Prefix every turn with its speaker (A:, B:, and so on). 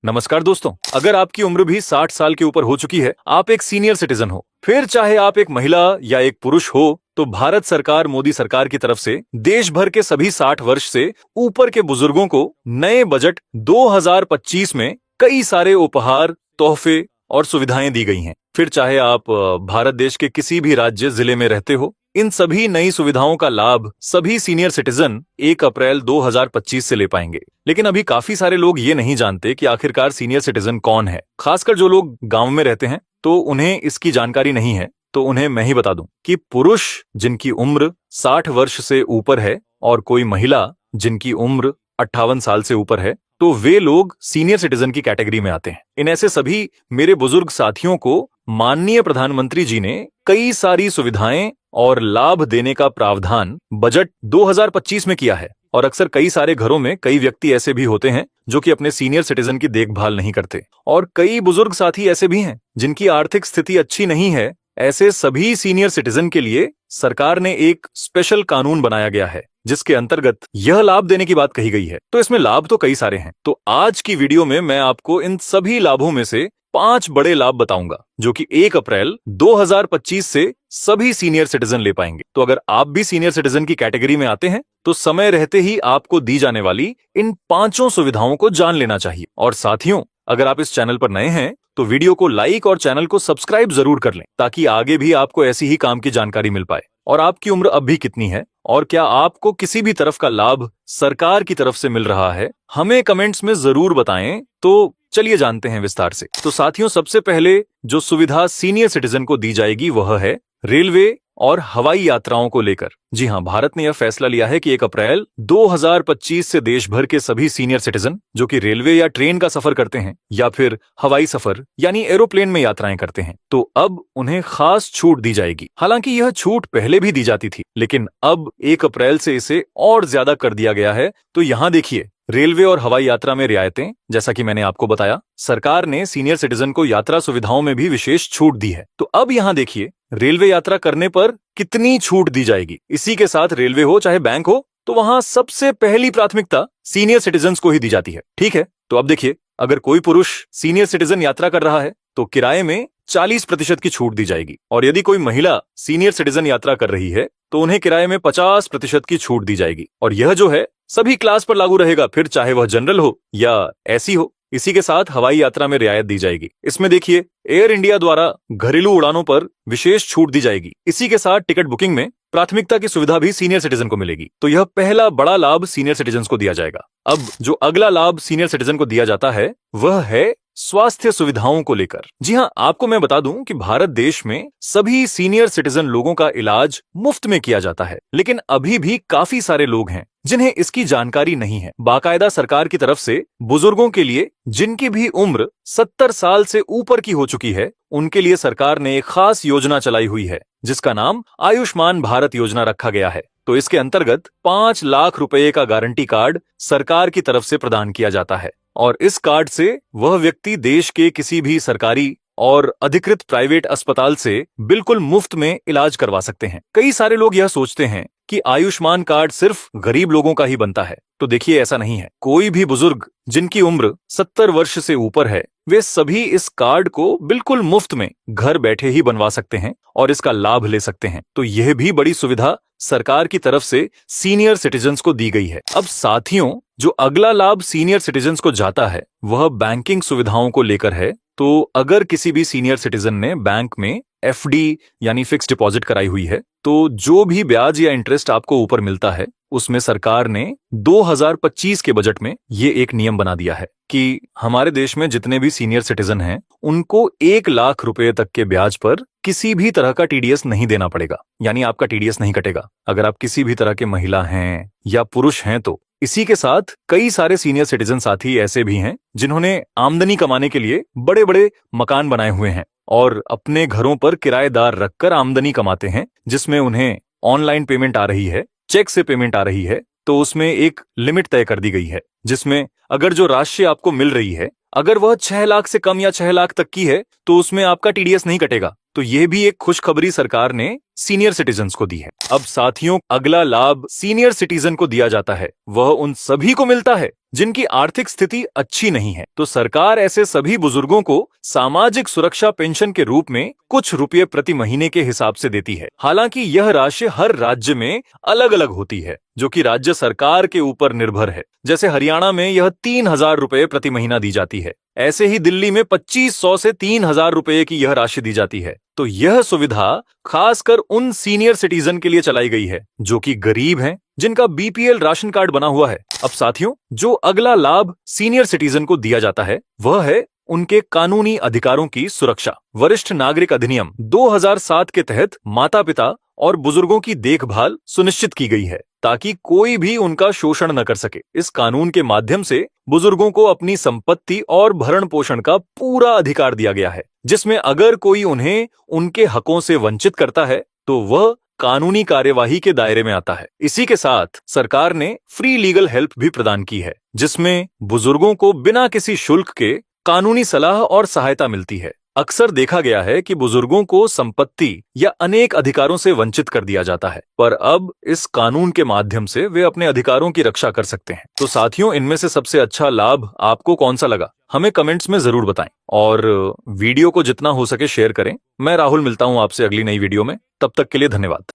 A: नमस्कार दोस्तों, अगर आपकी उम्र भी 60 साल के ऊपर हो चुकी है, आप एक सीनियर सिटीजन हो, फिर चाहे आप एक महिला या एक पुरुष हो, तो भारत सरकार मोदी सरकार की तरफ से देश भर के सभी 60 वर्ष से ऊपर के बुजुर्गों को नए बजट 2025 में कई सारे उपहार, तोहफे और सुविधाएं दी गई हैं। फिर चाहे आप भारत देश के किसी भी राज्य जिले में रहते हो, इन सभी नई सुविधाओं का लाभ सभी सीनियर सिटीजन 1 अप्रैल 2025 से ले पाएंगे। लेकिन अभी काफी सारे लोग ये नहीं जानते कि आखिरकार सीनियर सिटीजन कौन है। खासकर जो लोग गांव में रहते हैं तो उन्हें इसकी जानकारी नहीं है। तो उन्हें मैं ही बता दूं कि पुरुष जिनकी उम्र 60 वर्ष से ऊपर है और कोई महिला जिनकी उम्र 58 साल से ऊपर है, तो वे लोग सीनियर सिटीजन की कैटेगरी में आते हैं। इन ऐसे सभी मेरे बुजुर्ग साथियों को माननीय प्रधानमंत्री जी ने कई सारी सुविधाएं और लाभ देने का प्रावधान बजट 2025 में किया है। और अक्सर कई सारे घरों में कई व्यक्ति ऐसे भी होते हैं जो कि अपने सीनियर सिटीजन की देखभाल नहीं करते, और कई बुजुर्ग साथी ऐसे भी हैं जिनकी आर्थिक स्थिति अच्छी नहीं है। ऐसे सभी सीनियर सिटीजन के लिए सरकार ने एक स्पेशल कानून बनाया गया है जिसके अंतर्गत यह लाभ देने की बात कही गई है। तो इसमें लाभ तो कई सारे हैं। तो आज की वीडियो में मैं आपको इन सभी लाभों में से 5 बड़े लाभ बताऊंगा जो कि 1 अप्रैल 2025 से सभी सीनियर सिटीजन ले पाएंगे। तो अगर आप भी सीनियर सिटीजन की कैटेगरी में आते हैं तो समय रहते ही आपको दी जाने वाली इन 5 सुविधाओं को जान लेना चाहिए। और साथियों, अगर आप इस चैनल पर नए हैं तो वीडियो को लाइक और चैनल को सब्सक्राइब जरूर कर लें ताकि आगे भी आपको ऐसी ही काम की जानकारी मिल पाए। और आपकी उम्र अब भी कितनी है और क्या आपको किसी भी तरफ का लाभ सरकार की तरफ से मिल रहा है, हमें कमेंट्स में जरूर बताएं। तो चलिए जानते हैं विस्तार से। तो साथियों, सबसे पहले जो सुविधा सीनियर सिटीजन को दी जाएगी वह है रेलवे और हवाई यात्राओं को लेकर। जी हां, भारत ने यह फैसला लिया है कि 1 अप्रैल 2025 से देश भर के सभी सीनियर सिटीजन जो कि रेलवे या ट्रेन का सफर करते हैं या फिर हवाई सफर यानी एरोप्लेन में यात्राएं करते हैं, तो अब उन्हें खास छूट दी जाएगी। हालांकि यह छूट पहले भी दी जाती थी, लेकिन अब 1 अप्रैल से इसे और ज्यादा कर दिया गया है। तो यहां देखिए, रेलवे और हवाई यात्रा में रियायतें, जैसा कि मैंने आपको बताया, सरकार ने सीनियर सिटीजन को यात्रा सुविधाओं में भी विशेष छूट दी है। तो अब यहां देखिए, रेलवे यात्रा करने पर कितनी छूट दी जाएगी। इसी के साथ रेलवे हो चाहे बैंक हो, तो वहां सबसे पहली प्राथमिकता सीनियर सिटीजन्स को ही दी जाती है। ठीक है, तो अब देखिए, अगर कोई पुरुष सीनियर सिटीजन यात्रा कर रहा है तो किराए में 40% की छूट दी जाएगी, और यदि कोई महिला सीनियर सिटीजन यात्रा कर रही है तो उन्हें किराए में 50% की छूट दी जाएगी। और यह जो है सभी क्लास पर लागू रहेगा, फिर चाहे वह जनरल हो या एसी हो। इसी के साथ हवाई यात्रा में रियायत दी जाएगी। इसमें देखिए, एयर इंडिया द्वारा घरेलू उड़ानों पर विशेष छूट दी जाएगी। इसी के साथ टिकट बुकिंग में प्राथमिकता की सुविधा भी सीनियर सिटीजन को मिलेगी। तो यह पहला बड़ा लाभ सीनियर सिटीजन को दिया जाएगा। अब जो अगला लाभ सीनियर सिटीजन को दिया जाता है वह है स्वास्थ्य सुविधाओं को लेकर। जी हां, आपको मैं बता दूं कि भारत देश में सभी सीनियर सिटीजन लोगों का इलाज मुफ्त में किया जाता है, लेकिन अभी भी काफी सारे लोग हैं जिन्हें इसकी जानकारी नहीं है। बाकायदा सरकार की तरफ से बुजुर्गों के लिए जिनकी भी उम्र 70 साल से ऊपर की हो चुकी है, उनके लिए सरकार ने एक खास योजना चलाई हुई है जिसका नाम आयुष्मान भारत योजना रखा गया है। तो इसके अंतर्गत 5 लाख रुपए का गारंटी कार्ड सरकार की तरफ से प्रदान किया जाता है, और इस कार्ड से वह व्यक्ति देश के किसी भी सरकारी और अधिकृत प्राइवेट अस्पताल से बिल्कुल मुफ्त में इलाज करवा सकते हैं। कई सारे लोग यह सोचते हैं कि आयुष्मान कार्ड सिर्फ गरीब लोगों का ही बनता है। तो देखिए, ऐसा नहीं है। कोई भी बुजुर्ग जिनकी उम्र 70 वर्ष से ऊपर है, वे सभी इस कार्ड को बिल्कुल मुफ्त में घर बैठे ही बनवा सकते हैं और इसका लाभ ले सकते हैं। तो यह भी बड़ी सुविधा सरकार की तरफ से सीनियर सिटीजन्स को दी गई है। अब साथियों, जो अगला लाभ सीनियर सिटीजन्स को जाता है वह बैंकिंग सुविधाओं को लेकर है। तो अगर किसी भी सीनियर सिटीजन ने बैंक में एफडी यानी फिक्स डिपॉजिट कराई हुई है, तो जो भी ब्याज या इंटरेस्ट आपको ऊपर मिलता है उसमें सरकार ने 2025 के बजट में ये एक नियम बना दिया है कि हमारे देश में जितने भी सीनियर सिटीजन हैं उनको 1 लाख रुपए तक के ब्याज पर किसी भी तरह का टीडीएस नहीं देना पड़ेगा, यानी आपका टीडीएस नहीं कटेगा अगर आप किसी भी तरह के महिला हैं या पुरुष हैं तो। इसी के साथ कई सारे सीनियर सिटीजन साथी ऐसे भी हैं जिन्होंने आमदनी कमाने के लिए बड़े बड़े मकान बनाए हुए हैं और अपने घरों पर किराएदार रखकर आमदनी कमाते हैं, जिसमें उन्हें ऑनलाइन पेमेंट आ रही है, चेक से पेमेंट आ रही है। तो उसमें एक लिमिट तय कर दी गई है जिसमें अगर जो राशि आपको मिल रही है अगर वह 6 लाख से कम या 6 लाख तक की है तो उसमें आपका टीडीएस नहीं कटेगा। तो तो यह भी एक खुशखबरी सरकार ने सीनियर सिटीजन्स को दी है। अब साथियों, अगला लाभ सीनियर सिटीजन को दिया जाता है वह उन सभी को मिलता है जिनकी आर्थिक स्थिति अच्छी नहीं है। तो सरकार ऐसे सभी बुजुर्गों को सामाजिक सुरक्षा पेंशन के रूप में कुछ रुपये प्रति महीने के हिसाब से देती है। हालांकि यह राशि हर राज्य में अलग अलग होती है, जो कि राज्य सरकार के ऊपर निर्भर है। जैसे हरियाणा में यह 3,000 रुपये प्रति महीना दी जाती है। ऐसे ही दिल्ली में 2,500 से 3,000 रुपये की यह राशि दी जाती है। तो यह सुविधा खासकर उन सीनियर सिटीजन के लिए चलाई गई है जो कि गरीब हैं, जिनका बीपीएल राशन कार्ड बना हुआ है। अब साथियों, जो अगला लाभ सीनियर सिटीजन को दिया जाता है वह है उनके कानूनी अधिकारों की सुरक्षा। वरिष्ठ नागरिक अधिनियम 2007 के तहत माता पिता और बुजुर्गों की देखभाल सुनिश्चित की गई है ताकि कोई भी उनका शोषण न कर सके। इस कानून के माध्यम से बुजुर्गों को अपनी संपत्ति और भरण पोषण का पूरा अधिकार दिया गया है, जिसमें अगर कोई उन्हें उनके हकों से वंचित करता है तो वह कानूनी कार्यवाही के दायरे में आता है। इसी के साथ सरकार ने फ्री लीगल हेल्प भी प्रदान की है, जिसमें बुजुर्गों को बिना किसी शुल्क के कानूनी सलाह और सहायता मिलती है। अक्सर देखा गया है कि बुजुर्गों को संपत्ति या अनेक अधिकारों से वंचित कर दिया जाता है, पर अब इस कानून के माध्यम से वे अपने अधिकारों की रक्षा कर सकते हैं। तो साथियों, इनमें से सबसे अच्छा लाभ आपको कौन सा लगा, हमें कमेंट्स में जरूर बताएं और वीडियो को जितना हो सके शेयर करें। मैं राहुल मिलता हूं आपसे अगली नई वीडियो में। तब तक के लिए धन्यवाद।